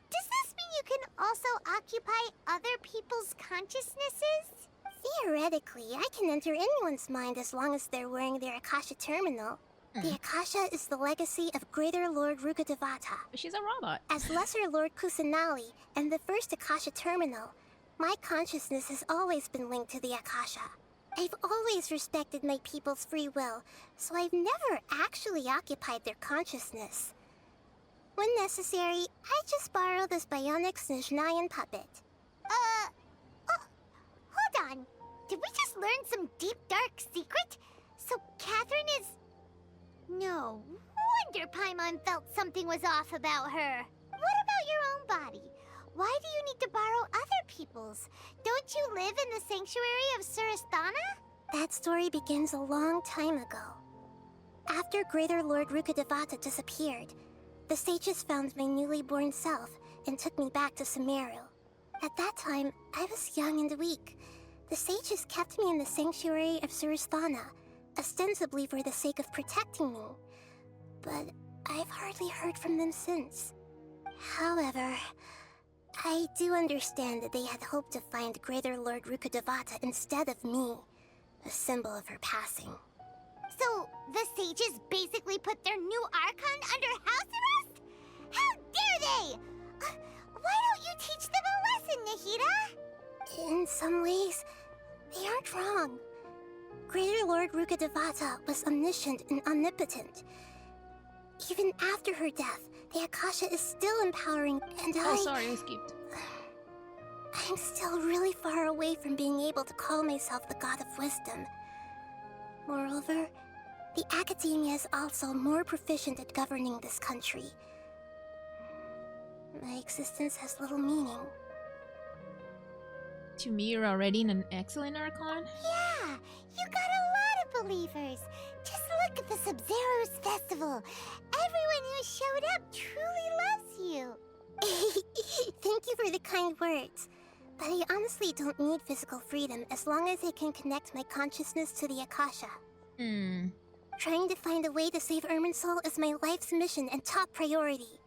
Does this mean you can also occupy other people's consciousnesses? Theoretically, I can enter anyone's mind as long as they're wearing their Akasha terminal. The Akasha is the legacy of Greater Lord Rukkhadevata. She's a robot. As Lesser Lord Kusanali and the first Akasha terminal, my consciousness has always been linked to the Akasha. I've always respected my people's free will, so I've never actually occupied their consciousness. When necessary, I just borrow this bionic Snezhnayan puppet. Hold on. Did we just learn some deep, dark secret? So Catherine is... No wonder Paimon felt something was off about her. What about your own body? Why do you need to borrow other people's? Don't you live in the sanctuary of Surasthana? That story begins a long time ago. After Greater Lord Rukkhadevata disappeared, the sages found my newly born self and took me back to Sumeru. At that time, I was young and weak. The sages kept me in the sanctuary of Surasthana, ostensibly for the sake of protecting me. But I've hardly heard from them since. However, I do understand that they had hoped to find Greater Lord Rukkhadevata instead of me, a symbol of her passing. So, the sages basically put their new Archon under house arrest? How dare they! Why don't you teach them a lesson, Nahida? In some ways, they aren't wrong. Greater Lord Rukkhadevata was omniscient and omnipotent. Even after her death, the Akasha is still empowering, and Oh, sorry, I skipped. I'm still really far away from being able to call myself the God of Wisdom. Moreover, the Academia is also more proficient at governing this country. My existence has little meaning. To me, you're already an excellent Archon. Yeah, you got a lot of believers. Just look at the Sabzeruz festival. Everyone who showed up truly loves you. Thank you for the kind words. But I honestly don't need physical freedom as long as I can connect my consciousness to the Akasha. Trying to find a way to save Irminsul is my life's mission and top priority.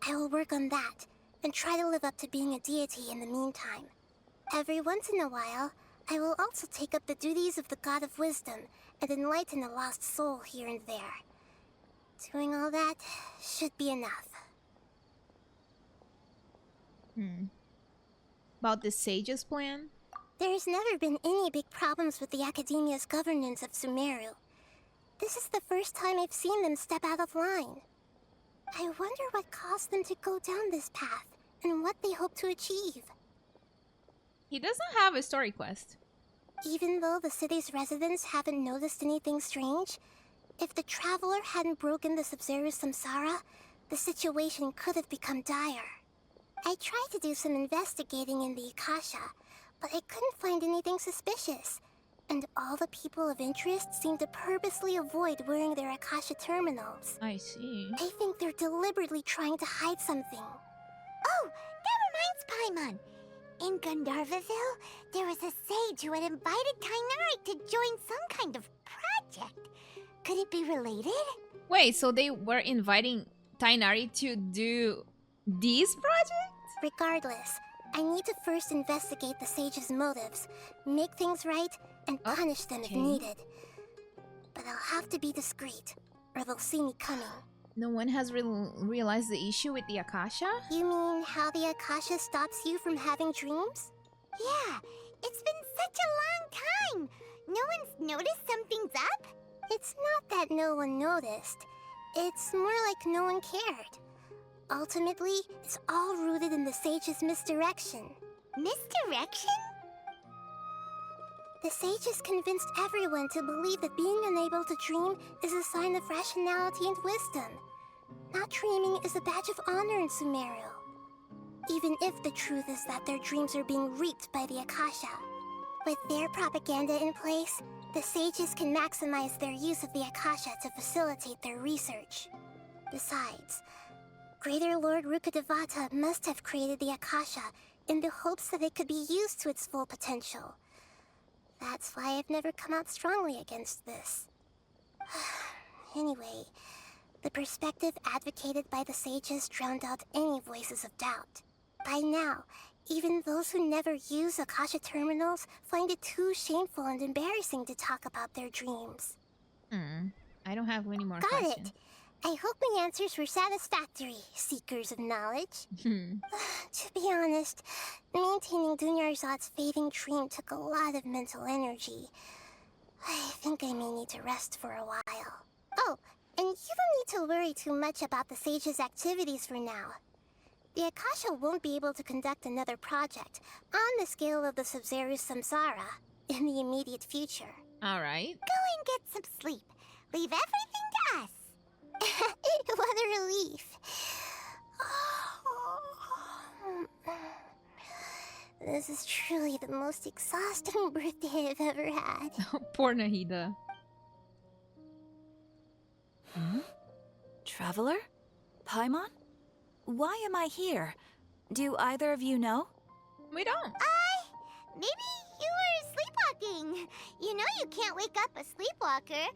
I will work on that, and try to live up to being a deity in the meantime. Every once in a while, I will also take up the duties of the God of Wisdom and enlighten a lost soul here and there. Doing all that should be enough. About the Sage's plan? There's never been any big problems with the Academia's governance of Sumeru. This is the first time I've seen them step out of line. I wonder what caused them to go down this path, and what they hope to achieve. He doesn't have a story quest. Even though the city's residents haven't noticed anything strange, if the Traveler hadn't broken the Sabzeruz Samsara, the situation could have become dire. I tried to do some investigating in the Akasha, but I couldn't find anything suspicious. And all the people of interest seem to purposely avoid wearing their Akasha terminals. I see. I think they're deliberately trying to hide something. Oh, that reminds Paimon. In Gandharvaville, there was a sage who had invited Tainari to join some kind of project. Could it be related? Wait, so they were inviting Tainari to do these projects? Regardless, I need to first investigate the sage's motives, make things right, and punish them if needed. But I'll have to be discreet, or they'll see me coming. No one has realized the issue with the Akasha? You mean how the Akasha stops you from having dreams? Yeah, it's been such a long time. No one's noticed something's up? It's not that no one noticed. It's more like no one cared. Ultimately, it's all rooted in the sage's misdirection. Misdirection? The sages convinced everyone to believe that being unable to dream is a sign of rationality and wisdom. Not dreaming is a badge of honor in Sumeru. Even if the truth is that their dreams are being reaped by the Akasha. With their propaganda in place, the sages can maximize their use of the Akasha to facilitate their research. Besides, Greater Lord Rukkhadevata must have created the Akasha in the hopes that it could be used to its full potential. That's why I've never come out strongly against this. Anyway, the perspective advocated by the sages drowned out any voices of doubt. By now, even those who never use Akasha terminals find it too shameful and embarrassing to talk about their dreams. I don't have any more Got questions. it. I hope my answers were satisfactory, seekers of knowledge. To be honest, maintaining Dunyarzad's fading dream took a lot of mental energy. I think I may need to rest for a while. Oh, and you don't need to worry too much about the sage's activities for now. The Akasha won't be able to conduct another project on the scale of the Sabzeruz Samsara in the immediate future. Alright. Go and get some sleep. Leave everything to us. What a relief. This is truly the most exhausting birthday I've ever had. Poor Nahida. Traveler? Paimon? Why am I here? Do either of you know? We don't. Maybe you were sleepwalking. You know you can't wake up a sleepwalker.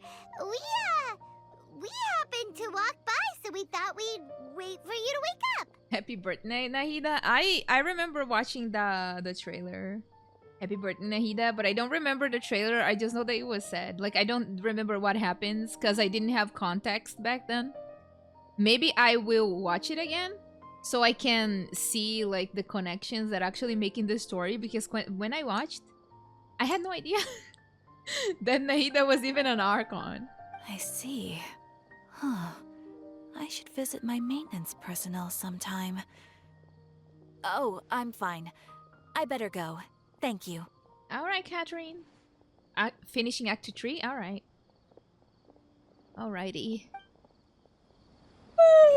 We happened to walk by, so we thought we'd wait for you to wake up. Happy birthday, Nahida. I remember watching the trailer. Happy birthday, Nahida, but I don't remember the trailer. I just know that it was said. Like, I don't remember what happens because I didn't have context back then. Maybe I will watch it again so I can see, like, the connections that actually make in the story, because when I watched, I had no idea that Nahida was even an Archon. I see. Huh. I should visit my maintenance personnel sometime. Oh, I'm fine. I better go. Thank you. Alright, Catherine. Finishing Act 3? Alright. Alrighty.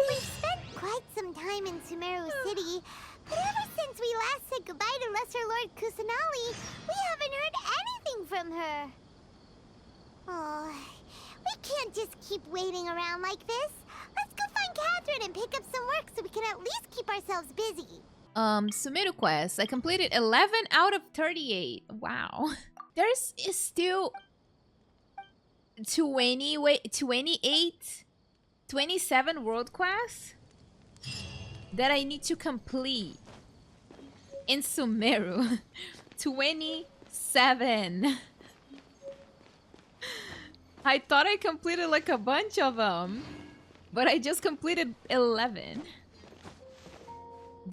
We've spent quite some time in Sumeru City, but ever since we last said goodbye to Lesser Lord Kusanali, we haven't heard anything from her. Oh, we can't just keep waiting around like this. Let's go find Catherine and pick up some work so we can at least keep ourselves busy. Sumeru Quest. I completed 11 out of 38. Wow. There's still 27 world quests that I need to complete in Sumeru. 27. I thought I completed like a bunch of them, but I just completed 11.